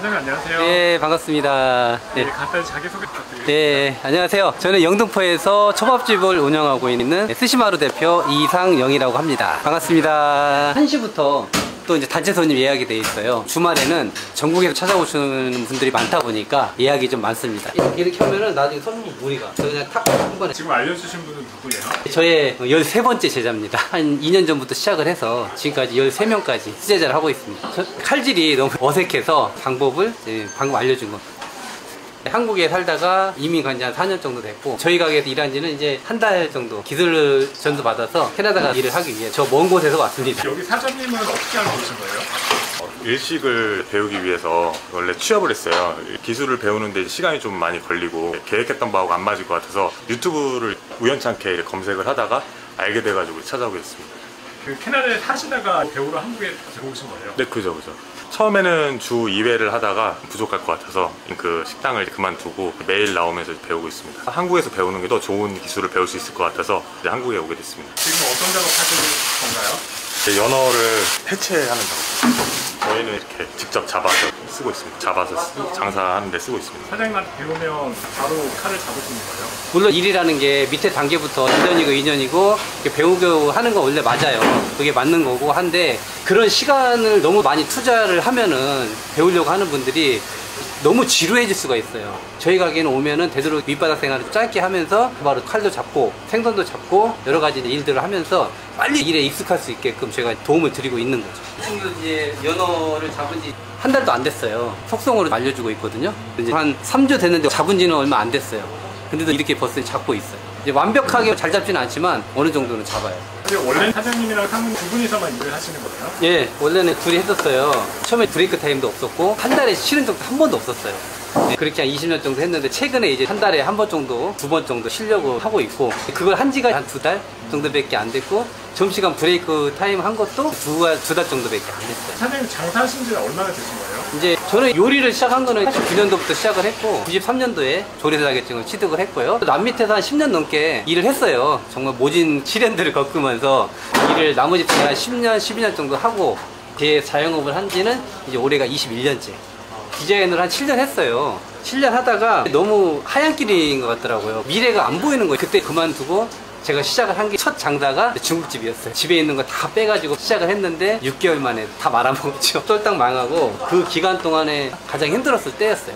사장님 안녕하세요. 네, 반갑습니다. 네, 간단히 자기소개 부탁드립니다. 네, 안녕하세요. 저는 영등포에서 초밥집을 운영하고 있는 스시마루 대표 이상영이라고 합니다. 반갑습니다. 1시부터 또 이제 단체 손님 예약이 돼 있어요. 주말에는 전국에서 찾아오시는 분들이 많다 보니까 예약이 좀 많습니다. 이렇게 하면은 나중에 손님 무리가 그냥 탁 한 번에. 지금 알려주신 분은 누구예요? 저의 13번째 제자입니다. 한 2년 전부터 시작을 해서 지금까지 13명까지 수제자를 하고 있습니다. 칼질이 너무 어색해서 방법 알려준 거. 한국에 살다가 이민 간 지 한 4년 정도 됐고, 저희 가게에서 일한 지는 이제 한 달 정도 기술 전수 받아서 캐나다가 일을 하기 위해 저 먼 곳에서 왔습니다. 여기 사장님은 어떻게 알고 오신 거예요? 일식을 배우기 위해서 원래 취업을 했어요. 기술을 배우는데 시간이 좀 많이 걸리고 계획했던 바하고 안 맞을 것 같아서 유튜브를 우연찮게 검색을 하다가 알게 돼가지고 찾아오게 됐습니다. 그 캐나다에 사시다가 배우러 한국에 들어오신 거예요? 네, 그죠. 처음에는 주 2회를 하다가 부족할 것 같아서 그 식당을 그만두고 매일 나오면서 배우고 있습니다. 한국에서 배우는 게 더 좋은 기술을 배울 수 있을 것 같아서 이제 한국에 오게 됐습니다. 지금 어떤 작업 하시는 건가요? 연어를 해체하는 작업. 저희는 이렇게 직접 잡아서 쓰고 있습니다. 잡아서 장사하는 데 쓰고 있습니다. 사장님한테 배우면 바로 칼을 잡으시는 거예요? 물론 일이라는 게 밑에 단계부터 1년이고 2년이고 배우고 하는 건 원래 맞아요. 그게 맞는 거고 한데, 그런 시간을 너무 많이 투자를 하면은 배우려고 하는 분들이 너무 지루해질 수가 있어요. 저희 가게는 오면은 되도록 밑바닥 생활을 짧게 하면서 바로 칼도 잡고 생선도 잡고 여러 가지 일들을 하면서 빨리 일에 익숙할 수 있게끔 제가 도움을 드리고 있는 거죠. 지금 이제 연어를 잡은 지 한 달도 안 됐어요. 속성으로 알려주고 있거든요. 이제 한 3주 됐는데 잡은 지는 얼마 안 됐어요. 근데도 이렇게 벌써 잡고 있어요. 이제 완벽하게 잘 잡지는 않지만 어느 정도는 잡아요. 근데 원래 사장님이랑 상무 두 분이서만 일을 하시는 거예요? 예, 원래는 둘이 했었어요. 처음에 브레이크 타임도 없었고 한 달에 쉬는 적도 한 번도 없었어요. 네, 그렇게 한 20년 정도 했는데 최근에 이제 한 달에 한 번 정도, 2번 정도 쉬려고 하고 있고, 그걸 한 지가 한 2달 정도밖에 안 됐고, 점심시간 브레이크 타임 한 것도 두 달 정도밖에 안 됐어요. 사장님 장사하신 지는 얼마나 되신 거예요? 이제 저는 요리를 시작한 거는 89년도부터 시작을 했고 93년도에 조리사 자격증을 취득을 했고요. 남 밑에서 한 10년 넘게 일을 했어요. 정말 모진 시련들을 겪으면서 일을 나머지 한 10년, 12년 정도 하고 제 자영업을 한 지는 이제 올해가 21년째. 디자인을 한 7년 했어요. 7년 하다가 너무 하얀 길인 것 같더라고요. 미래가 안 보이는 거예요. 그때 그만두고 제가 시작을 한 게 첫 장사가 중국집이었어요. 집에 있는 거 다 빼가지고 시작을 했는데 6개월 만에 다 말아먹었죠. 쫄딱 망하고 그 기간 동안에 가장 힘들었을 때였어요.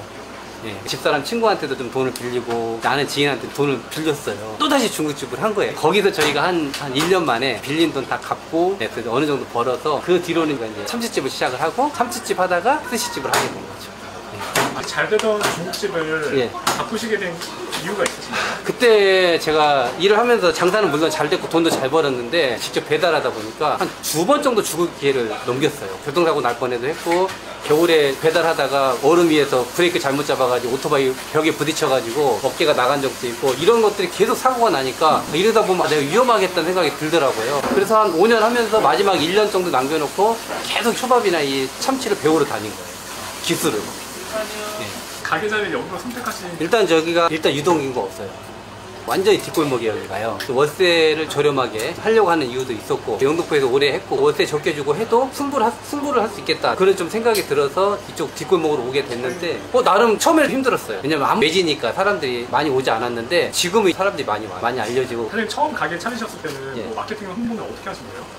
예, 집사람 친구한테도 좀 돈을 빌리고 나는 지인한테 돈을 빌렸어요. 또다시 중국집을 한 거예요. 거기서 저희가 한 1년 만에 빌린 돈 다 갚고 어느 정도 벌어서 그 뒤로는 이제 참치집을 시작을 하고 참치집 하다가 스시집을 하게 된 거죠. 잘 되던 중국집을 바꾸시게 된 이유가 있으신가요? 그때 제가 일을 하면서 장사는 물론 잘 됐고 돈도 잘 벌었는데 직접 배달하다 보니까 한 2번 정도 죽을 기회를 넘겼어요. 교통사고 날 뻔해도 했고, 겨울에 배달하다가 얼음 위에서 브레이크 잘못 잡아가지고 오토바이 벽에 부딪혀가지고 어깨가 나간 적도 있고, 이런 것들이 계속 사고가 나니까 이러다 보면 내가 위험하겠다는 생각이 들더라고요. 그래서 한 5년 하면서 마지막 1년 정도 남겨놓고 계속 초밥이나 이 참치를 배우러 다닌 거예요. 기술을. 가게 자리를 여기로 선택하신? 일단 저기가 유동인구가 없어요. 완전히 뒷골목이에요, 여기가요. 월세를 저렴하게 하려고 하는 이유도 있었고, 영등포에서 오래 했고 월세 적게 주고 해도 승부를 할 수 있겠다, 그런 좀 생각이 들어서 이쪽 뒷골목으로 오게 됐는데 나름 처음에는 힘들었어요. 왜냐면 아무 매지니까 사람들이 많이 오지 않았는데 지금은 사람들이 많이 와요. 많이 알려지고. 사장님 처음 가게 차리셨을 때는 마케팅 홍보는 어떻게 하신 거예요?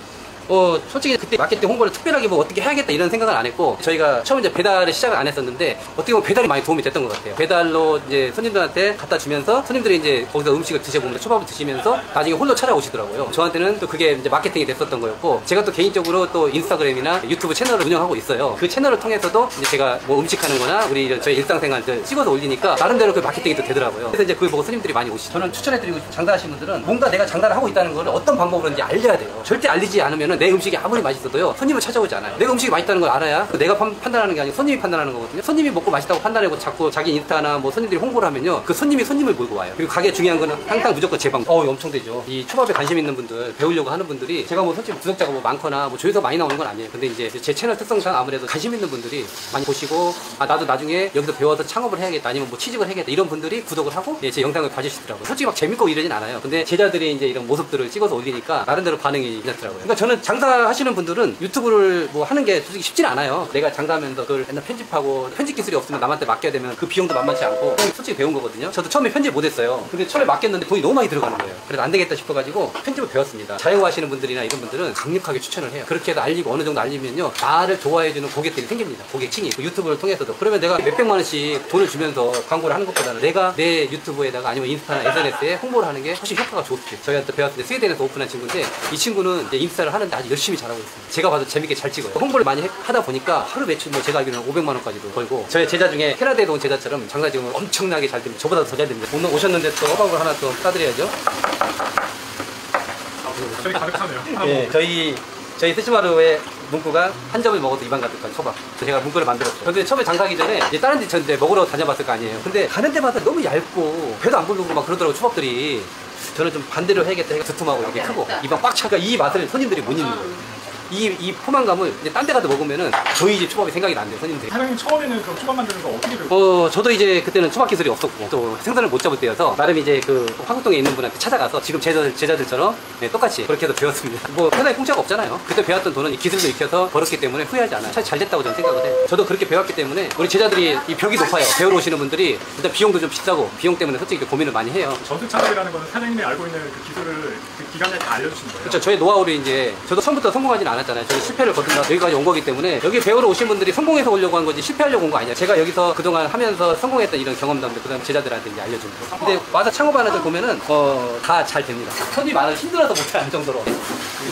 솔직히 그때 마케팅 홍보를 특별하게 어떻게 해야겠다 이런 생각은 안 했고, 저희가 처음 이제 배달을 시작을 안 했었는데 어떻게 보면 배달이 많이 도움이 됐던 것 같아요. 배달로 이제 손님들한테 갖다 주면서 손님들이 이제 거기서 음식을 드셔보면서 초밥을 드시면서 나중에 홀로 찾아오시더라고요. 저한테는 또 그게 이제 마케팅이 됐었던 거였고, 제가 또 개인적으로 또 인스타그램이나 유튜브 채널을 운영하고 있어요. 그 채널을 통해서도 이제 제가 뭐 음식하는 거나 우리 저희 일상생활들 찍어서 올리니까 나름대로 그 마케팅이 또 되더라고요. 그래서 이제 그걸 보고 손님들이 많이 오시죠. 저는 추천해드리고 장사하시는 분들은 뭔가 내가 장사를 하고 있다는 걸 어떤 방법으로인지 알려야 돼요. 절대 알리지 않으면 내 음식이 아무리 맛있어도요, 손님을 찾아오지 않아요. 내가 음식이 맛있다는 걸 알아야 내가 판단하는 게 아니고 손님이 판단하는 거거든요. 손님이 먹고 맛있다고 판단하고 자꾸 자기 인스타나 뭐 손님들이 홍보를 하면요, 그 손님이 손님을 몰고 와요. 그리고 가게 중요한 거는 항상 무조건 제방. 엄청 되죠. 이 초밥에 관심 있는 분들, 배우려고 하는 분들이, 제가 뭐 솔직히 구독자가 뭐 많거나 뭐 조회수가 많이 나오는 건 아니에요. 근데 이제 제 채널 특성상 아무래도 관심 있는 분들이 많이 보시고, 나도 나중에 여기서 배워서 창업을 해야겠다, 아니면 뭐 취직을 해야겠다, 이런 분들이 구독을 하고 제 영상을 봐주시더라고요. 솔직히 막 재밌고 이러진 않아요. 근데 제자들이 이제 이런 모습들을 찍어서 올리니까 나름대로 반응이 있었더라고요. 그러니까 저는 장사하시는 분들은 유튜브를 뭐 하는 게 솔직히 쉽진 않아요. 내가 장사하면서 그걸 맨날 편집하고 편집 기술이 없으면 남한테 맡겨야 되면 그 비용도 만만치 않고 솔직히 배운 거거든요. 저도 처음에 편집 못했어요. 근데 처음에 맡겼는데 돈이 너무 많이 들어가는 거예요. 그래서 안 되겠다 싶어가지고 편집을 배웠습니다. 자영업하시는 분들이나 이런 분들은 강력하게 추천을 해요. 그렇게 해서 알리고 어느 정도 알리면요, 나를 좋아해주는 고객들이 생깁니다. 고객층이 유튜브를 통해서도. 그러면 내가 몇백만 원씩 돈을 주면서 광고를 하는 것보다는 내가 내 유튜브에다가 아니면 인스타나 SNS에 홍보를 하는 게 훨씬 효과가 좋습니다. 저희한테 배웠을 때 스웨덴에서 오픈한 친구인데 이 친구는 이제 인스타를 하는데 아주 열심히 잘하고 있습니다. 제가 봐도 재밌게 잘 찍어요. 홍보를 많이 하다 보니까 하루 매출 뭐 제가 알기로는 500만 원까지도 벌고, 저희 제자 중에 캐나다에 온 제자처럼 장사 지금 엄청나게 잘 됩니다. 저보다 더 잘 됩니다. 오늘 오셨는데 또 허밥을 하나 또 싸드려야죠. 저희 가득하네요. 예, 저희 스시마루의 문구가 한 점을 먹어도 입안 가득한 초밥. 제가 문구를 만들었어요. 근데 처음에 장사하기 전에 이제 다른 데 전데 먹으러 다녀봤을 거 아니에요. 근데 가는 데마다 너무 얇고 배도 안 부르고 막 그러더라고, 초밥들이. 저는 좀 반대로 해야겠다 해서 두툼하고 이렇게 크고 입안 꽉 차가 이 맛을 손님들이 못 잊는 거예요. 이 포만감을 이제 딴 데 가서 먹으면은 저희 집 초밥이 생각이 난대요, 손님들이. 사장님 처음에는 그럼 초밥 만드는 거 어떻게 배웠어요? 저도 이제 그때는 초밥 기술이 없었고 또 생선을 못 잡을 때여서 나름 이제 그 화곡동에 있는 분한테 찾아가서 지금 제자들처럼 네, 똑같이 그렇게 해서 배웠습니다. 뭐 회사에 공짜가 없잖아요. 그때 배웠던 돈은 이 기술도 익혀서 벌었기 때문에 후회하지 않아요. 참 잘 됐다고 저는 생각을 해요. 저도 그렇게 배웠기 때문에 우리 제자들이 이 벽이 높아요. 배우러 오시는 분들이 일단 비용도 좀 비싸고 비용 때문에 솔직히 고민을 많이 해요. 전수 창업이라는 거는 사장님이 알고 있는 그 기술을 그 기간에 다 알려주시는 거예요? 그렇죠. 저의 노하우를 이제 저도 처음부터 성공하지는 않았잖아요. 저는 실패를 거듭나 여기까지 온 거기 때문에 여기 배우러 오신 분들이 성공해서 오려고 한 거지 실패하려고 온 거 아니야. 제가 여기서 그동안 하면서 성공했던 이런 경험담들 그다음 제자들한테 이제 알려준 거예요. 근데 와서 창업하는 애들 보면은 다 잘 됩니다. 손이 많아서 힘들어서 못하는 정도로.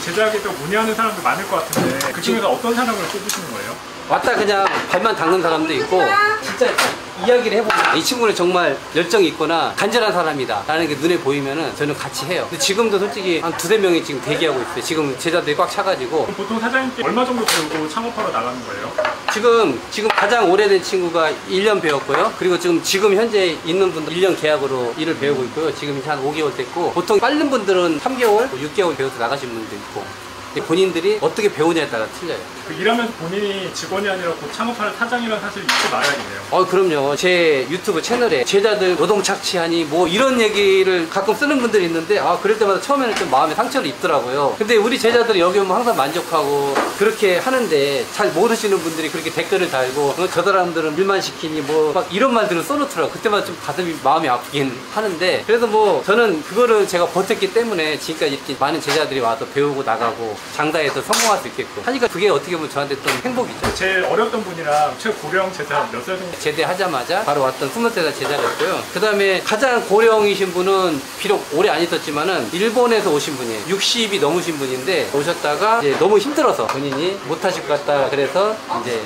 제작에 또 문의하는 사람도 많을 것 같은데 그 중에서 어떤 사람을 꼽으시는 거예요? 왔다 그냥 발만 닦는 사람도 있고 진짜 이야기를 해보면 이 친구는 정말 열정이 있거나 간절한 사람이다 라는 게 눈에 보이면은 저는 같이 해요. 근데 지금도 솔직히 한 두세 명이 지금 대기하고 있어요. 지금 제자들이 꽉 차가지고. 그럼 보통 사장님께 얼마 정도 배우고 창업하러 나가는 거예요? 지금 가장 오래된 친구가 1년 배웠고요. 그리고 지금 현재 있는 분들 1년 계약으로 일을 배우고 있고요. 지금 한 5개월 됐고, 보통 빠른 분들은 3개월, 6개월 배워서 나가신 분도 있고, 본인들이 어떻게 배우냐에 따라 틀려요. 그 일하면서 본인이 직원이 아니라 곧 창업할 사장이라는 사실 잊지 말아야겠네요. 그럼요. 제 유튜브 채널에 제자들 노동 착취하니 뭐 이런 얘기를 가끔 쓰는 분들이 있는데 그럴 때마다 처음에는 좀 마음에 상처를 입더라고요. 근데 우리 제자들이 여기 오면 항상 만족하고 그렇게 하는데 잘 모르시는 분들이 그렇게 댓글을 달고 저 사람들은 일만 시키니 뭐 막 이런 말들을 써놓더라고요. 그때마다 좀 마음이 아프긴 하는데, 그래서 뭐 저는 그거를 제가 버텼기 때문에 지금까지 이렇게 많은 제자들이 와서 배우고 나가고 장사에서 성공할 수 있겠고 하니까 그게 어떻게 보면 저한테 또 행복이죠. 제일 어렸던 분이랑 최고령 제자 몇 살 정도? 제대하자마자 바로 왔던 20살 제자였고요. 그 다음에 가장 고령이신 분은 비록 오래 안 있었지만은 일본에서 오신 분이에요. 60이 넘으신 분인데 오셨다가 이제 너무 힘들어서 본인이 못하실 것 같다 그래서 이제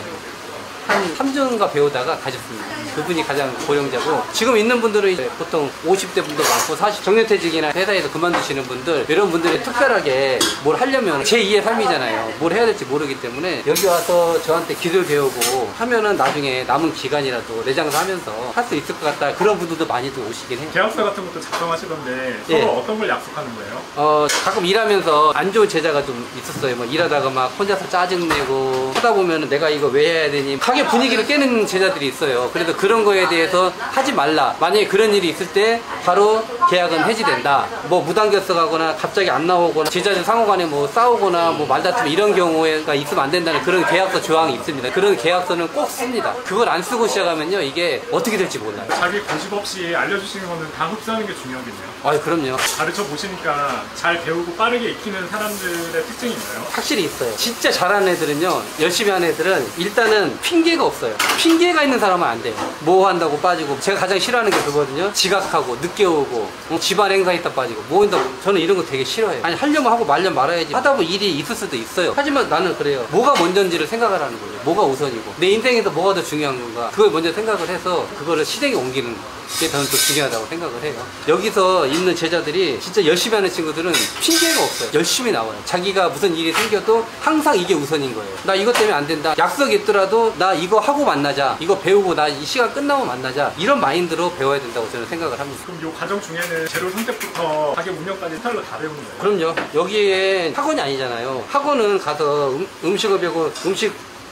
한 3주인가 배우다가 가셨습니다. 그분이 가장 고령자고, 지금 있는 분들은 이제 보통 50대 분도 많고 40 정년퇴직이나 회사에서 그만두시는 분들, 이런 분들이 특별하게 뭘 하려면 제2의 삶이잖아요. 뭘 해야 될지 모르기 때문에 여기 와서 저한테 기술 배우고 하면은 나중에 남은 기간이라도 내 장사 하면서 할 수 있을 것 같다, 그런 분들도 많이들 오시긴 해요. 계약서 같은 것도 작성하시던데 서로 예. 어떤 걸 약속하는 거예요? 가끔 일하면서 안 좋은 제자가 좀 있었어요. 뭐 일하다가 막 혼자서 짜증내고 하다 보면은 내가 이거 왜 해야 되니, 가게 분위기를 깨는 제자들이 있어요. 그래서 그런 거에 대해서 하지 말라. 만약에 그런 일이 있을 때 바로 계약은 해지된다. 뭐 무단결석하거나 갑자기 안 나오거나 제자들 상호간에 뭐 싸우거나 뭐 말다툼 이런 경우가 있으면 안 된다는 그런 계약서 조항이 있습니다. 그런 계약서는 꼭 씁니다. 그걸 안 쓰고 시작하면요 이게 어떻게 될지 몰라요. 자기 고집 없이 알려주시는 거는 다 흡수하는 게 중요하겠네요. 그럼요. 가르쳐 보시니까 잘 배우고 빠르게 익히는 사람들의 특징이 있나요? 확실히 있어요. 진짜 잘하는 애들은요, 열심히 하는 애들은 일단은 핑계가 없어요. 핑계가 있는 사람은 안 돼요. 뭐 한다고 빠지고, 제가 가장 싫어하는 게 그거거든요. 지각하고 늦게 오고 집안 행사 있다 빠지고 뭐 한다고, 저는 이런 거 되게 싫어해요. 아니 하려면 하고 말려면 말아야지. 하다 보면 일이 있을 수도 있어요. 하지만 나는 그래요. 뭐가 먼저인지를 생각을 하는 거예요. 뭐가 우선이고 내 인생에서 뭐가 더 중요한 건가, 그걸 먼저 생각을 해서 그거를 실행에 옮기는 게 저는 또 중요하다고 생각을 해요. 여기서 있는 제자들이 진짜 열심히 하는 친구들은 핑계가 없어요. 열심히 나와요. 자기가 무슨 일이 생겨도 항상 이게 우선인 거예요. 나 이것 때문에 안 된다, 약속이 있더라도 나 이거 하고 만나자, 이거 배우고 나 이 시간 끝나고 만나자, 이런 마인드로 배워야 된다고 저는 생각을 합니다. 그럼 이 과정 중에는 재료 선택부터 가게 운영까지 스타일로 다 배우는 거예요? 그럼요. 여기에 학원이 아니잖아요. 학원은 가서 음식을 배우고 음식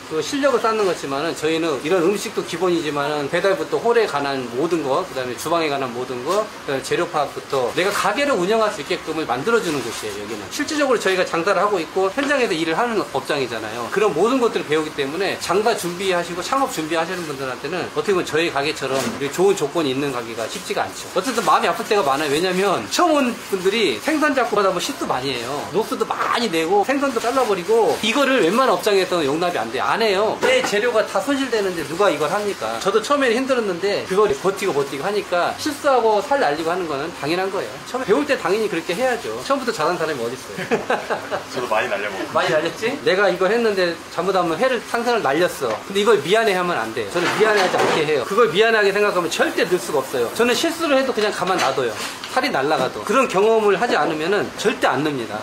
그 실력을 쌓는 거지만은 저희는 이런 음식도 기본이지만은 배달부터 홀에 관한 모든 거, 그다음에 주방에 관한 모든 거, 그다음에 재료 파악부터 내가 가게를 운영할 수 있게끔을 만들어주는 곳이에요. 여기는 실질적으로 저희가 장사를 하고 있고 현장에서 일을 하는 업장이잖아요. 그런 모든 것들을 배우기 때문에 장사 준비하시고 창업 준비하시는 분들한테는 어떻게 보면 저희 가게처럼 이렇게 좋은 조건이 있는 가게가 쉽지가 않죠. 어쨌든 마음이 아플 때가 많아요. 왜냐면 처음 온 분들이 생선 잡고 하다 보면 실수 많이 해요. 녹수도 많이 내고 생선도 잘라버리고 이거를 웬만한 업장에서는 용납이 안 돼요. 안 해요. 내 재료가 다 손실되는데 누가 이걸 합니까? 저도 처음에는 힘들었는데 그걸 버티고 하니까 실수하고 살 날리고 하는 거는 당연한 거예요. 처음에 배울 때 당연히 그렇게 해야죠. 처음부터 잘하는 사람이 어디 있어요? 저도 많이 날려먹어요. 많이 날렸지? 내가 이거 했는데 잘못하면 상선을 날렸어. 근데 이걸 미안해하면 안 돼. 저는 미안해하지 않게 해요. 그걸 미안하게 생각하면 절대 늘 수가 없어요. 저는 실수를 해도 그냥 가만 놔둬요. 살이 날라가도. 그런 경험을 하지 않으면은 절대 안 늡니다.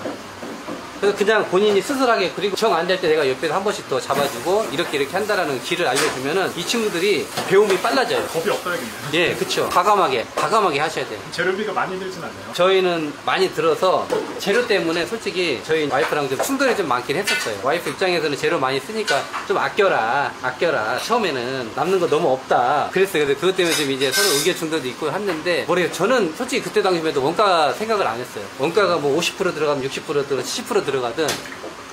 그래서 그냥 본인이 스스로하게, 그리고 정 안 될 때 내가 옆에서 한 번씩 더 잡아주고 이렇게 한다라는 길을 알려주면은 이 친구들이 배움이 빨라져요. 겁이 없어야겠네요. 예, 그쵸. 과감하게 하셔야 돼요. 재료비가 많이 들진 않나요? 저희는 많이 들어서 재료 때문에 솔직히 저희 와이프랑 좀 충돌이 좀 많긴 했었어요. 와이프 입장에서는 재료 많이 쓰니까 좀 아껴라. 처음에는 남는 거 너무 없다 그랬어요. 근데 그것 때문에 좀 이제 서로 의견 충돌도 있고 했는데 모르겠어요. 저는 솔직히 그때 당시에도 원가 생각을 안 했어요. 원가가 뭐 50% 들어가면 60% 들어가든 70% 들어가든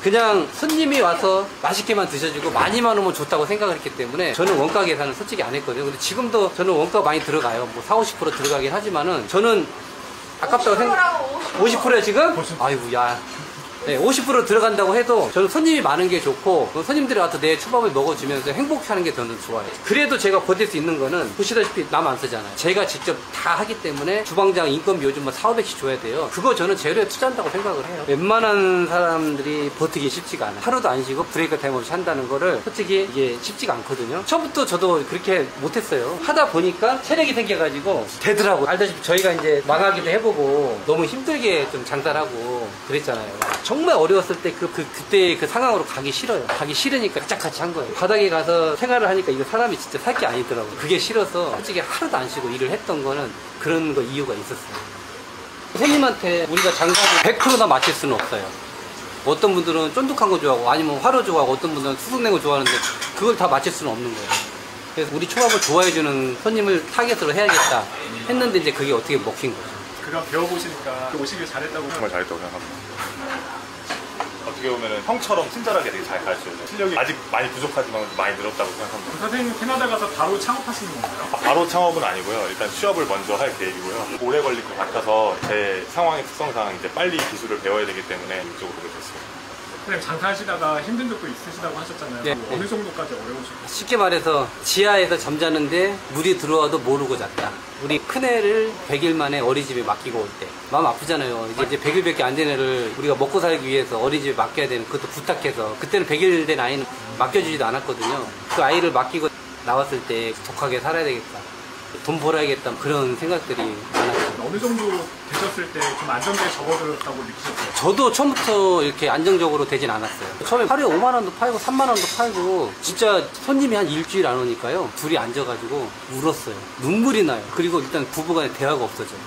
그냥 손님이 와서 맛있게만 드셔주고 많이만 오면 좋다고 생각을 했기 때문에 저는 원가 계산을 솔직히 안 했거든요. 근데 지금도 저는 원가 많이 들어가요. 뭐 40~50% 들어가긴 하지만은 저는 아깝다고 생각. 50%야 지금? 아이고 야. 네, 50% 들어간다고 해도 저는 손님이 많은 게 좋고 손님들이 와서 내 초밥을 먹어주면서 행복해하는 게 저는 좋아요. 그래도 제가 버틸 수 있는 거는 보시다시피 남 안 쓰잖아요. 제가 직접 다 하기 때문에 주방장 인건비 요즘 뭐 400~500씩 줘야 돼요. 그거 저는 재료에 투자한다고 생각을 해요. 웬만한 사람들이 버티기 쉽지가 않아요. 하루도 안 쉬고 브레이크 타임 없이 한다는 거를 솔직히 이게 쉽지가 않거든요. 처음부터 저도 그렇게 못했어요. 하다 보니까 체력이 생겨가지고 되더라고요. 알다시피 저희가 이제 망하기도 해보고 너무 힘들게 좀 장사를 하고 그랬잖아요. 정말 어려웠을 때 그때 그 상황으로 가기 싫어요. 가기 싫으니까 같이 한 거예요. 바닥에 가서 생활을 하니까 이거 사람이 진짜 살 게 아니더라고요. 그게 싫어서 솔직히 하루도 안 쉬고 일을 했던 거는 그런 거 이유가 있었어요. 손님한테 우리가 장사를 100%다 맞출 수는 없어요. 어떤 분들은 쫀득한 거 좋아하고 아니면 화로 좋아하고 어떤 분들은 수숙낸 거 좋아하는데 그걸 다 맞출 수는 없는 거예요. 그래서 우리 초밥을 좋아해주는 손님을 타겟으로 해야겠다 했는데 이제 그게 어떻게 먹힌 거죠. 그럼 배워보시니까 오시길 잘했다고 정말 잘했다고 생각합니다. 어떻게 보면 형처럼 친절하게 되게 잘 가르쳐줘요. 실력이 아직 많이 부족하지만 많이 늘었다고 생각합니다. 선생님 캐나다 가서 바로 창업하시는 건가요? 바로 창업은 아니고요. 일단 취업을 먼저 할 계획이고요. 오래 걸릴 것 같아서 제 상황의 특성상 이제 빨리 기술을 배워야 되기 때문에 이쪽으로 오게 됐어요. 선생님 장사하시다가 힘든 적도 있으시다고 하셨잖아요. 네. 어느 정도까지 어려우셨어요? 쉽게 말해서 지하에서 잠자는데 물이 들어와도 모르고 잤다. 우리 큰애를 100일 만에 어린이집에 맡기고 올 때 마음 아프잖아요. 이제 100일밖에 안 된 애를 우리가 먹고 살기 위해서 어린이집에 맡겨야 되는, 그것도 부탁해서. 그때는 100일 된 아이는 맡겨주지도 않았거든요. 그 아이를 맡기고 나왔을 때 독하게 살아야 되겠다, 돈 벌어야겠다, 그런 생각들이 많았어요. 어느 정도 되셨을 때 좀 안정되게 접어들었다고 느끼셨어요? 저도 처음부터 이렇게 안정적으로 되진 않았어요. 처음에 하루에 5만 원도 팔고 3만 원도 팔고 진짜 손님이 한 일주일 안 오니까요. 둘이 앉아가지고 울었어요. 눈물이 나요. 그리고 일단 부부간에 대화가 없어져요.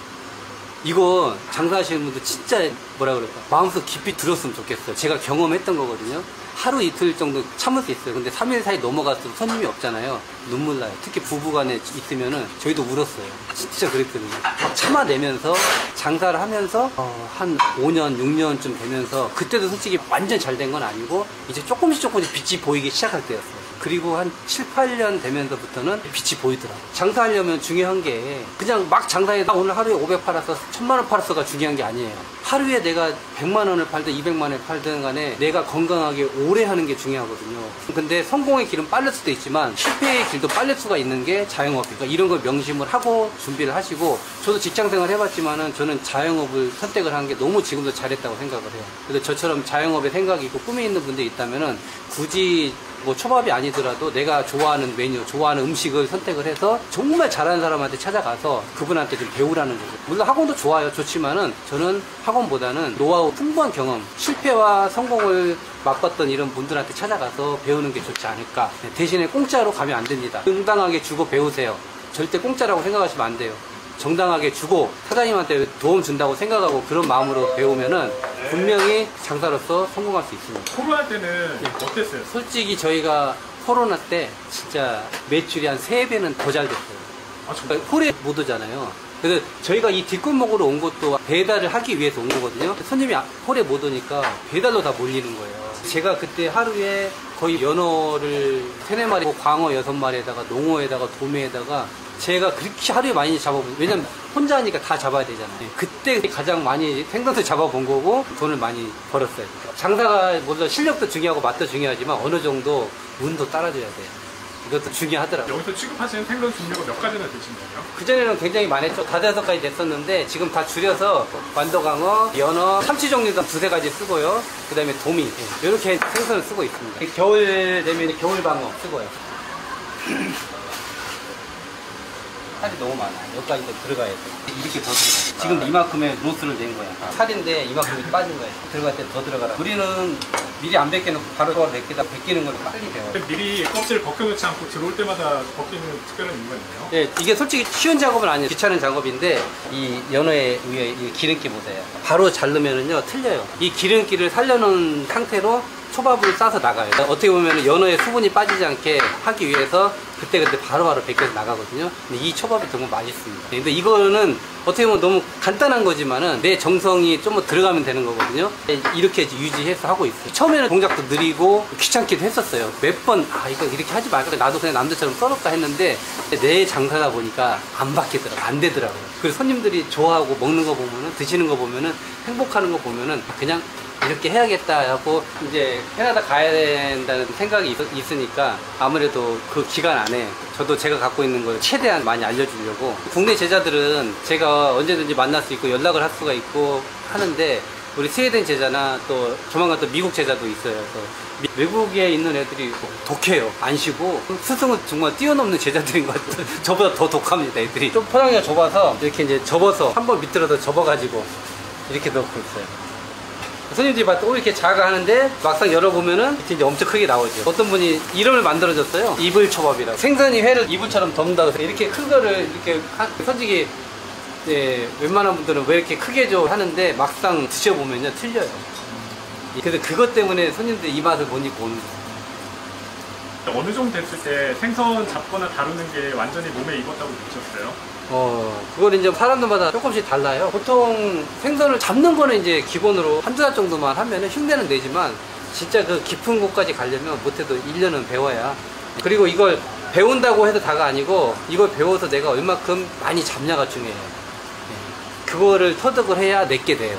이거 장사하시는 분들 진짜 뭐라 그럴까, 마음속 깊이 들었으면 좋겠어요. 제가 경험했던 거거든요. 하루 이틀 정도 참을 수 있어요. 근데 3일 사이 넘어갔어도 손님이 없잖아요. 눈물 나요. 특히 부부간에 있으면은 저희도 울었어요. 진짜 그랬거든요. 참아내면서 장사를 하면서 한 5년, 6년쯤 되면서, 그때도 솔직히 완전 잘 된 건 아니고 이제 조금씩 빛이 보이기 시작할 때였어요. 그리고 한 7, 8년 되면서부터는 빛이 보이더라고요. 장사하려면 중요한 게 그냥 막 장사해, 나 오늘 하루에 500 팔았어, 1000만 원 팔았어가 중요한 게 아니에요. 하루에 내가 100만 원을 팔든 200만 원을 팔든 간에 내가 건강하게 오래 하는 게 중요하거든요. 근데 성공의 길은 빠를 수도 있지만 실패의 길도 빠를 수가 있는 게 자영업이니까, 그러니까 이런 걸 명심을 하고 준비를 하시고, 저도 직장생활 해봤지만은 저는 자영업을 선택을 한 게 너무 지금도 잘했다고 생각을 해요. 그래서 저처럼 자영업에 생각이 있고 꿈이 있는 분들이 있다면은 굳이 뭐 초밥이 아니더라도 내가 좋아하는 메뉴, 좋아하는 음식을 선택을 해서 정말 잘하는 사람한테 찾아가서 그분한테 좀 배우라는 거죠. 물론 학원도 좋아요. 좋지만은 저는 학원보다는 노하우, 풍부한 경험, 실패와 성공을 맛봤던 이런 분들한테 찾아가서 배우는 게 좋지 않을까. 대신에 공짜로 가면 안 됩니다. 응당하게 주고 배우세요. 절대 공짜라고 생각하시면 안 돼요. 정당하게 주고 사장님한테 도움 준다고 생각하고 그런 마음으로 배우면은 분명히 장사로서 성공할 수 있습니다. 코로나 때는 어땠어요? 솔직히 저희가 코로나 때 진짜 매출이 한 3배는 더 잘 됐어요. 아, 정말? 홀에 못 오잖아요. 그래서 저희가 이 뒷골목으로 온 것도 배달을 하기 위해서 온 거거든요. 손님이 홀에 못 오니까 배달로 다 몰리는 거예요. 제가 그때 하루에 거의 연어를 3-4마리, 광어 6마리에다가 농어에다가 도매에다가 제가 그렇게 하루에 많이 잡아본, 왜냐면 혼자 하니까 다 잡아야 되잖아요. 그때 가장 많이 생선을 잡아본 거고 돈을 많이 벌었어요. 장사가 먼저 실력도 중요하고 맛도 중요하지만 어느 정도 운도 따라줘야 돼요. 이것도 중요하더라고요. 여기서 취급하시는 생선 종류가 몇 가지나 되신가요? 그전에는 굉장히 많았죠. 5-6가지 됐었는데 지금 다 줄여서 완도강어, 연어, 참치 종류도 2-3가지 쓰고요. 그 다음에 도미, 이렇게 생선을 쓰고 있습니다. 겨울 되면 겨울방어 쓰고요. 살이 너무 많아. 여기까지 들어가야 돼. 이렇게 더 들어가야 돼. 지금 이만큼의 로스를 낸 거야. 살인데 이만큼이 빠진 거야. 들어갈 때 더 들어가라. 우리는 미리 안 벗겨놓고 바로 벗기다 벗기는 걸 빨리 배워요. 미리 껍질을 벗겨놓지 않고 들어올 때마다 벗기는 특별한 이유가 있나요? 네, 이게 솔직히 쉬운 작업은 아니에요. 귀찮은 작업인데 이 연어의 위에 이 기름기 보세요. 바로 자르면은요 틀려요. 이 기름기를 살려놓은 상태로 초밥을 싸서 나가요. 어떻게 보면 연어의 수분이 빠지지 않게 하기 위해서 그때그때 바로바로 벗겨서 나가거든요. 근데 이 초밥이 정말 맛있습니다. 근데 이거는 어떻게 보면 너무 간단한 거지만은 내 정성이 좀 더 들어가면 되는 거거든요. 이렇게 유지해서 하고 있어요. 처음에는 동작도 느리고 귀찮기도 했었어요. 몇 번 이거 이렇게 하지 말까, 나도 그냥 남들처럼 썰었다 했는데 내 장사다 보니까 안 바뀌더라고요. 안 되더라고요. 그리고 손님들이 좋아하고 먹는 거 보면은, 드시는 거 보면은, 행복하는 거 보면은 그냥 이렇게 해야겠다 하고 이제 캐나다 가야 된다는 생각이 있으니까 아무래도 그 기간 안에 저도 제가 갖고 있는 걸 최대한 많이 알려주려고, 국내 제자들은 제가 언제든지 만날 수 있고 연락을 할 수가 있고 하는데, 우리 스웨덴 제자나 또 조만간 또 미국 제자도 있어요. 그래서 외국에 있는 애들이 독해요. 안 쉬고 스승은 정말 뛰어넘는 제자들인 것 같아요. 저보다 더 독합니다. 애들이 좀 포장기가 좁아서 이렇게 이제 접어서 한번 밑으로 더 접어가지고 이렇게 넣고 있어요. 손님들이 봤을 때 이렇게 작아 하는데 막상 열어보면은 이렇게 이제 엄청 크게 나오죠. 어떤 분이 이름을 만들어줬어요. 이불 초밥이라고. 생선이 회를 이불처럼 덮는다고 해서 이렇게 큰 거를 이렇게 솔직히 웬만한 분들은 왜 이렇게 크게 줘 하는데 막상 드셔보면요 틀려요. 그래서 그것 때문에 손님들이 이 맛을 못 잊고 오는 거예요. 어느 정도 됐을 때 생선 잡거나 다루는 게 완전히 몸에 익었다고 느끼셨어요? 그걸 이제 사람들마다 조금씩 달라요. 보통 생선을 잡는 거는 이제 기본으로 1-2달 정도만 하면은 흉내는 내지만 진짜 그 깊은 곳까지 가려면 못해도 1년은 배워야. 그리고 이걸 배운다고 해도 다가 아니고 이걸 배워서 내가 얼마큼 많이 잡냐가 중요해요. 그거를 터득을 해야 내게 돼요.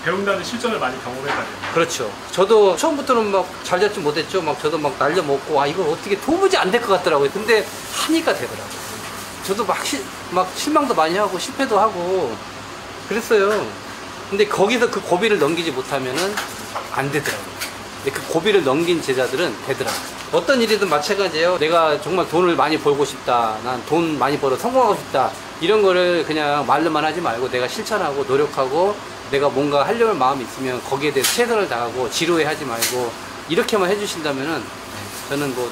배운다는 실전을 많이 경험해야 돼요. 그렇죠. 저도 처음부터는 막 잘 잡지 못했죠. 막 저도 막 날려먹고 이걸 어떻게 도무지 안 될 것 같더라고요. 근데 하니까 되더라고요. 저도 막 실망도 많이 하고 실패도 하고 그랬어요. 근데 거기서 그 고비를 넘기지 못하면은 안 되더라고요. 근데 그 고비를 넘긴 제자들은 되더라고요. 어떤 일이든 마찬가지예요. 내가 정말 돈을 많이 벌고 싶다, 난 돈 많이 벌어 성공하고 싶다, 이런 거를 그냥 말로만 하지 말고 내가 실천하고 노력하고 내가 뭔가 하려는 마음이 있으면 거기에 대해서 최선을 다하고 지루해 하지 말고 이렇게만 해주신다면은 저는 뭐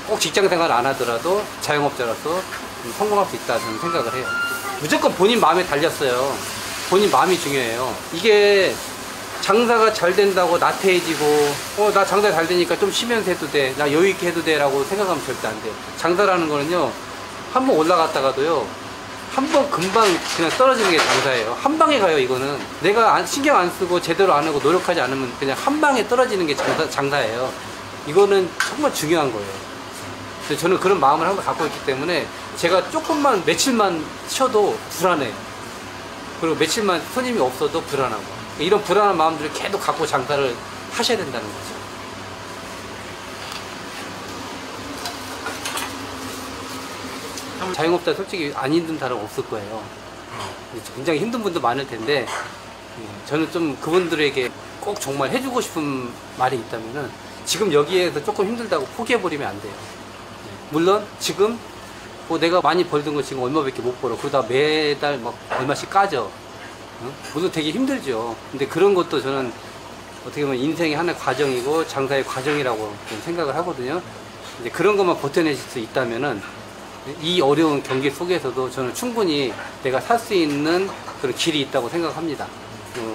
꼭 직장 생활 안 하더라도 자영업자로서 성공할 수 있다 저는 생각을 해요. 무조건 본인 마음에 달렸어요. 본인 마음이 중요해요. 이게 장사가 잘 된다고 나태해지고 나 장사 잘 되니까 좀 쉬면서 해도 돼, 나 여유 있게 해도 돼 라고 생각하면 절대 안 돼. 장사라는 거는요 한 번 올라갔다가도요 한 번 금방 그냥 떨어지는 게 장사예요. 한 방에 가요. 이거는 내가 신경 안 쓰고 제대로 안 하고 노력하지 않으면 그냥 한 방에 떨어지는 게 장사예요. 이거는 정말 중요한 거예요. 그래서 저는 그런 마음을 항상 갖고 있기 때문에 제가 조금만 며칠만 쉬어도 불안해요. 그리고 며칠만 손님이 없어도 불안하고, 이런 불안한 마음들을 계속 갖고 장사를 하셔야 된다는 거죠. 자영업자 솔직히 안 힘든 사람 없을 거예요. 굉장히 힘든 분도 많을 텐데 저는 좀 그분들에게 꼭 정말 해주고 싶은 말이 있다면은 지금 여기에서 조금 힘들다고 포기해버리면 안 돼요. 물론 지금 뭐 내가 많이 벌던 거 지금 얼마밖에 못 벌어. 그러다 매달 막 얼마씩 까져. 물론 되게 힘들죠. 근데 그런 것도 저는 어떻게 보면 인생의 하나의 과정이고 장사의 과정이라고 생각을 하거든요. 이제 그런 것만 버텨내실 수 있다면은 이 어려운 경기 속에서도 저는 충분히 내가 살 수 있는 그런 길이 있다고 생각합니다.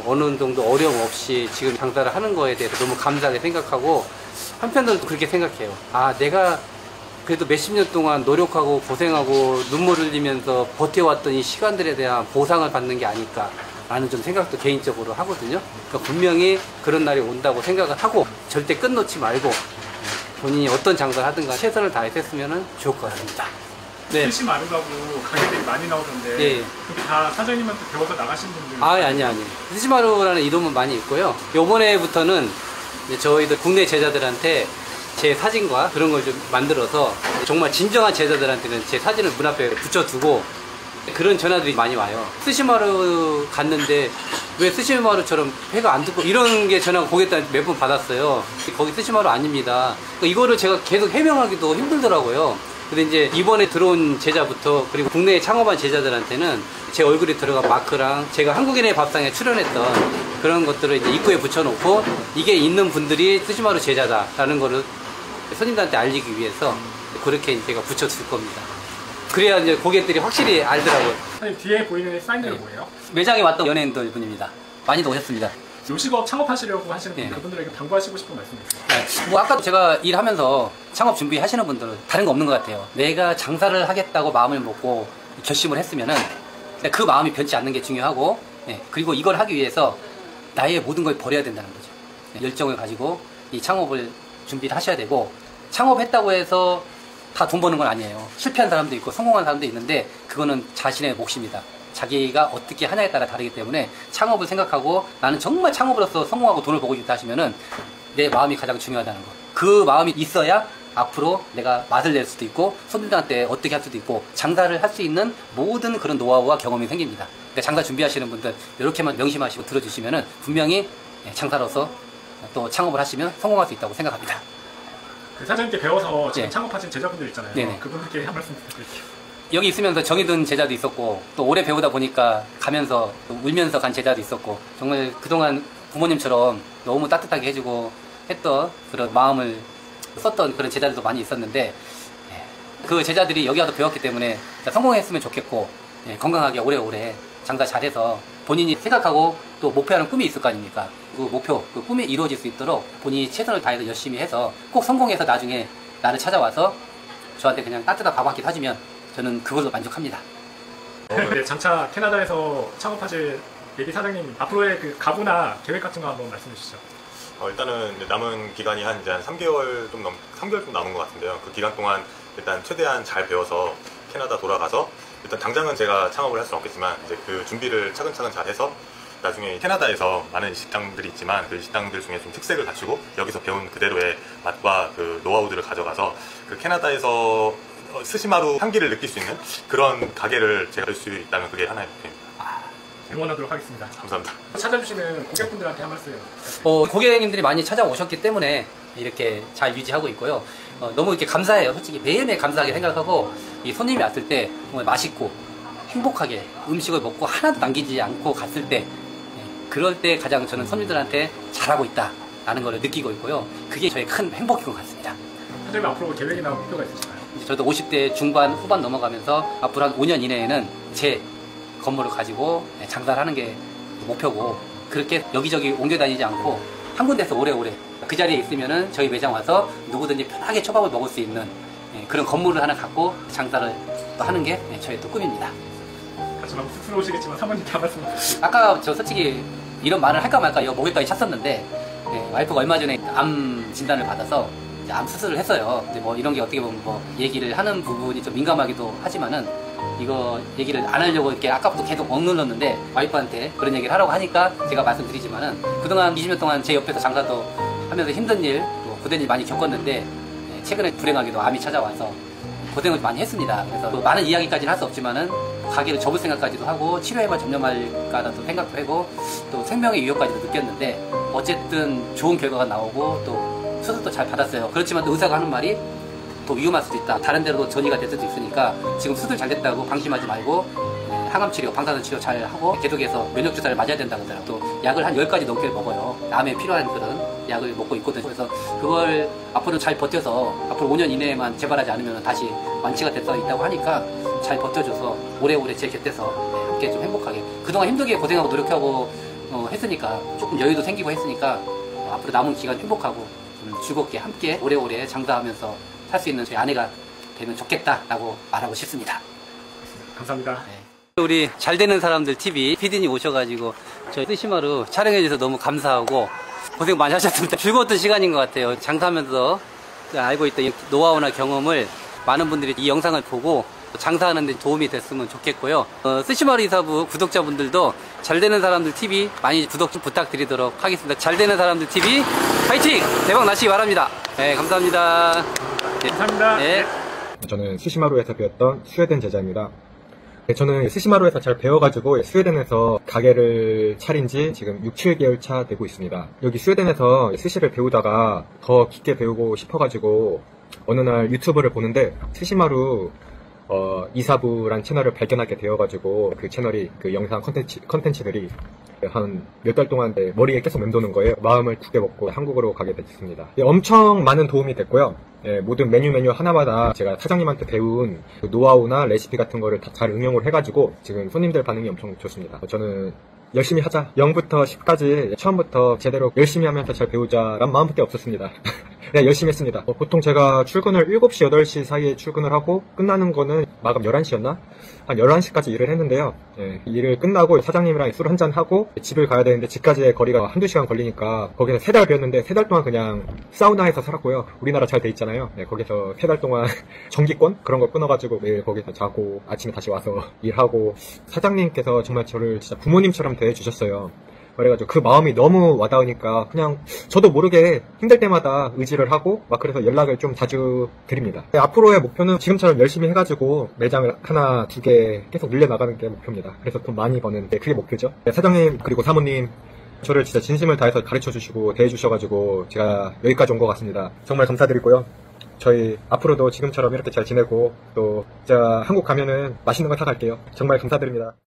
어느 정도 어려움 없이 지금 장사를 하는 거에 대해서 너무 감사하게 생각하고, 한편으로도 그렇게 생각해요. 아, 내가 그래도 몇십 년 동안 노력하고 고생하고 눈물 흘리면서 버텨왔던 이 시간들에 대한 보상을 받는 게 아닐까라는 좀 생각도 개인적으로 하거든요. 그러니까 분명히 그런 날이 온다고 생각을 하고 절대 끝놓지 말고 본인이 어떤 장사를 하든가 최선을 다해서 했으면 좋을 것 같습니다. 네. 스시 마루라고 가게들이 많이 나오던데 예. 다 사장님한테 배워서 나가신 분들? 아니. 스시마루라는 이름은 많이 있고요. 요번에부터는 이제 저희들 국내 제자들한테 제 사진과 그런 걸 좀 만들어서 정말 진정한 제자들한테는 제 사진을 문 앞에 붙여두고 그런 전화들이 많이 와요. 스시마루 갔는데 왜 스시마루처럼 회가 안 듣고 이런 게 전화가 고객한테 몇 번 받았어요. 거기 스시마루 아닙니다. 이거를 제가 계속 해명하기도 힘들더라고요. 근데 이제 이번에 들어온 제자부터 그리고 국내에 창업한 제자들한테는 제 얼굴이 들어간 마크랑 제가 한국인의 밥상에 출연했던 그런 것들을 이제 입구에 붙여놓고 이게 있는 분들이 스시마루 제자다라는 거를 손님들한테 알리기 위해서 그렇게 제가 붙여줄 겁니다. 그래야 이제 고객들이 확실히 알더라고요. 사장님 뒤에 보이는 사인들은 뭐예요? 매장에 왔던 연예인들 분입니다. 많이도 오셨습니다. 요식업 창업하시려고 하시는 분, 네. 그분들에게 당부하시고 싶은 말씀 있으세요? 뭐 아까도 제가 일하면서 창업 준비하시는 분들은 다른 거 없는 것 같아요. 내가 장사를 하겠다고 마음을 먹고 결심을 했으면은 그 마음이 변치 않는 게 중요하고, 그리고 이걸 하기 위해서 나의 모든 걸 버려야 된다는 거죠. 열정을 가지고 이 창업을 준비를 하셔야 되고, 창업했다고 해서 다 돈 버는 건 아니에요. 실패한 사람도 있고 성공한 사람도 있는데 그거는 자신의 몫입니다. 자기가 어떻게 하냐에 따라 다르기 때문에 창업을 생각하고 나는 정말 창업으로서 성공하고 돈을 벌고 싶다 하시면은 내 마음이 가장 중요하다는 거. 그 마음이 있어야 앞으로 내가 맛을 낼 수도 있고 손님들한테 어떻게 할 수도 있고 장사를 할 수 있는 모든 그런 노하우와 경험이 생깁니다. 그러니까 장사 준비하시는 분들 이렇게만 명심하시고 들어주시면은 분명히 장사로서 또 창업을 하시면 성공할 수 있다고 생각합니다. 그 사장님께 배워서 지금 네. 창업하신 제자분들 있잖아요. 네네. 그분들께 한 말씀 부탁드릴게요. 여기 있으면서 정이 든 제자도 있었고 또 오래 배우다 보니까 가면서 또 울면서 간 제자도 있었고 정말 그동안 부모님처럼 너무 따뜻하게 해주고 했던 그런 마음을 썼던 그런 제자들도 많이 있었는데 그 제자들이 여기 와서 배웠기 때문에 성공했으면 좋겠고 건강하게 오래오래 장사 잘해서 본인이 생각하고 또 목표하는 꿈이 있을 거 아닙니까? 그 목표, 그 꿈이 이루어질 수 있도록 본인이 최선을 다해서 열심히 해서 꼭 성공해서 나중에 나를 찾아와서 저한테 그냥 따뜻한 밥 한 끼 사주면 저는 그걸로 만족합니다. 네, 장차 캐나다에서 창업하실 예비 사장님 앞으로의 그 각오나 계획 같은 거 한번 말씀해 주시죠. 일단은 이제 남은 기간이 한 이제 한 3개월 좀 3개월 좀 남은 것 같은데요. 그 기간 동안 일단 최대한 잘 배워서 캐나다 돌아가서 일단 당장은 제가 창업을 할 수는 없겠지만 이제 그 준비를 차근차근 잘 해서 나중에 캐나다에서 많은 식당들이 있지만 그 식당들 중에 좀 특색을 갖추고 여기서 배운 그대로의 맛과 그 노하우들을 가져가서 그 캐나다에서 스시마루 향기를 느낄 수 있는 그런 가게를 제가 할 수 있다면 그게 하나의 목표입니다. 응원하도록 하겠습니다. 감사합니다. 찾아주시는 고객분들한테 한 말씀. 고객님들이 많이 찾아오셨기 때문에 이렇게 잘 유지하고 있고요. 너무 이렇게 감사해요. 솔직히 매일매일 감사하게 생각하고 이 손님이 왔을 때 정말 맛있고 행복하게 음식을 먹고 하나도 남기지 않고 갔을 때 그럴 때 가장 저는 손님들한테 잘하고 있다라는 걸 느끼고 있고요. 그게 저의 큰 행복인 것 같습니다. 사장님 앞으로 계획이나 목표가 있으실까요? 저도 50대 중반 후반 넘어가면서 앞으로 한 5년 이내에는 제 건물을 가지고 장사를 하는 게 목표고 그렇게 여기저기 옮겨 다니지 않고 한 군데서 오래오래 그 자리에 있으면은 저희 매장 와서 누구든지 편하게 초밥을 먹을 수 있는 그런 건물을 하나 갖고 장사를 또 하는 게 저의 또 꿈입니다. 하지만 쑥스러우시겠지만 사모님께 한 말씀 부탁드립니다. 아까 저 솔직히 이런 말을 할까 말까 이거 목에까지 찼었는데 와이프가 얼마 전에 암 진단을 받아서 이제 암 수술을 했어요. 이제 뭐 이런 게 어떻게 보면 뭐 얘기를 하는 부분이 좀 민감하기도 하지만은 이거 얘기를 안 하려고 이렇게 아까부터 계속 억눌렀는데 와이프한테 그런 얘기를 하라고 하니까 제가 말씀드리지만은 그동안 20년 동안 제 옆에서 장사도 하면서 힘든 일, 또 고된 일 많이 겪었는데 최근에 불행하게도 암이 찾아와서 고생을 많이 했습니다. 그래서 뭐 많은 이야기까지는 할 수 없지만은 가게를 접을 생각까지도 하고 치료해만 전념할까라도 생각도 하고 또 생명의 위협까지도 느꼈는데 어쨌든 좋은 결과가 나오고 또 수술도 잘 받았어요. 그렇지만 또 의사가 하는 말이 더 위험할 수도 있다. 다른 데로도 전이가 될 수도 있으니까 지금 수술 잘 됐다고 방심하지 말고 항암 치료, 방사선 치료 잘 하고 계속해서 면역 주사를 맞아야 된다고 하더라고요. 또 약을 한 10가지 넘게 먹어요. 암에 필요한 그런 약을 먹고 있거든요. 그래서 그걸 앞으로 잘 버텨서 앞으로 5년 이내에만 재발하지 않으면 다시 완치가 될 수 있다고 하니까 잘 버텨줘서 오래오래 제 곁에서 함께 좀 행복하게 그동안 힘들게 고생하고 노력하고 했으니까 조금 여유도 생기고 했으니까 앞으로 남은 기간 행복하고 즐겁게 함께 오래오래 장사하면서 살 수 있는 저희 아내가 되면 좋겠다라고 말하고 싶습니다. 감사합니다. 우리 잘 되는 사람들 TV PD님 오셔가지고 저희 스시마루 촬영해주셔서 너무 감사하고 고생 많이 하셨습니다. 즐거웠던 시간인 것 같아요. 장사하면서 알고 있던 이 노하우나 경험을 많은 분들이 이 영상을 보고 장사하는 데 도움이 됐으면 좋겠고요. 스시마루 이사부 구독자분들도 잘 되는 사람들 TV 많이 구독 좀 부탁드리도록 하겠습니다. 잘 되는 사람들 TV 파이팅! 대박 나시기 바랍니다. 네, 감사합니다. 감사합니다. 네. 저는 스시마루에서 배웠던 스웨덴 제자입니다. 저는 스시마루에서 잘 배워가지고 스웨덴에서 가게를 차린 지 지금 6, 7개월 차 되고 있습니다. 여기 스웨덴에서 스시를 배우다가 더 깊게 배우고 싶어가지고 어느 날 유튜브를 보는데 스시마루 이사부란 채널을 발견하게 되어가지고 그 채널이 그 영상 컨텐츠들이 한 몇 달 동안 머리에 계속 맴도는 거예요. 마음을 굳게 먹고 한국으로 가게 됐습니다. 엄청 많은 도움이 됐고요. 모든 메뉴 하나마다 제가 사장님한테 배운 그 노하우나 레시피 같은 거를 다 잘 응용을 해가지고 지금 손님들 반응이 엄청 좋습니다. 저는 열심히 하자. 0부터 10까지 처음부터 제대로 열심히 하면서 잘 배우자란 마음밖에 없었습니다. 그냥 열심히 했습니다. 보통 제가 출근을 7시, 8시 사이에 출근을 하고 끝나는 거는 마감 11시였나? 한 11시까지 일을 했는데요. 일을 끝나고 사장님이랑 술 한잔 하고 집을 가야 되는데 집까지의 거리가 한두 시간 걸리니까 거기서 3달 배웠는데 3달 동안 그냥 사우나에서 살았고요. 우리나라 잘 돼 있잖아요. 거기서 3달 동안 전기권? 그런 거 끊어가지고 매일 거기서 자고 아침에 다시 와서 일하고 사장님께서 정말 저를 진짜 부모님처럼 대해주셨어요. 그래가지고 그 마음이 너무 와닿으니까 그냥 저도 모르게 힘들 때마다 의지를 하고 막 그래서 연락을 좀 자주 드립니다. 앞으로의 목표는 지금처럼 열심히 해가지고 매장을 하나, 2개 계속 늘려나가는 게 목표입니다. 그래서 돈 많이 버는 게 그게 목표죠. 사장님 그리고 사모님 저를 진짜 진심을 다해서 가르쳐주시고 대해주셔가지고 제가 여기까지 온 것 같습니다. 정말 감사드리고요. 저희 앞으로도 지금처럼 이렇게 잘 지내고 또 제가 한국 가면은 맛있는 거 사갈게요. 정말 감사드립니다.